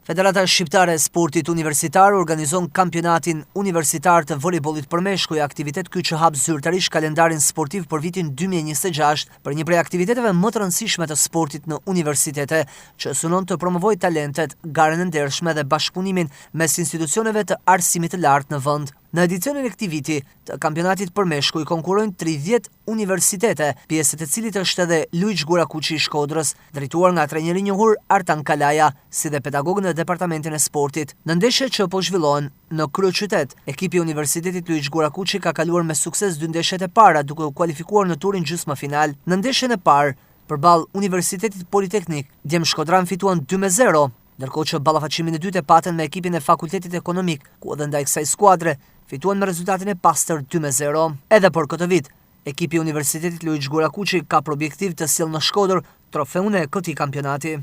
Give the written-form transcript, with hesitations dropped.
Federata Shqiptare e Sportit Universitar organizon kampionatin universitar të volejbollit për meshkuj, aktivitet ky që hap zyrtarisht kalendarin sportiv për vitin 2026 për një prej aktiviteteve më të rëndësishme të sportit në universitete, që synon të promovojë talentet, garën e ndershme dhe bashkëpunimin mes institucioneve të arsimit të lartë në vend. Në edicionin e këtij viti të kampionatit për meshkuj konkurrojnë 30 universitete, pjesë të cilit është edhe Luiç Gurakuçi i Shkodrës, drejtuar nga trajneri i njohur Artan Kalaja, si dhe pedagog në departamentin e sportit. Në ndeshjet që po zhvillohen në kryeqytet, ekipi i Universitetit Luiç Gurakuçi ka kaluar me sukses 2 ndeshjet e para, duke u kualifikuar në turin gjysmëfinal. Në ndeshjen e parë, përballë Universitetit Politeknik, Djem Shkodran fituan 2-0. Ndërkohë që ballafaqimin e dytë e patën me ekipin e Fakultetit Ekonomik, ku edhe ndaj kësaj skuadre fituan me rezultatin e pastër 2-0. Edhe për këtë vit, ekipi i Universitetit Luiç Gurakuçi ka për objektiv të sjellë në Shkodër trofeun e këtij kampionati.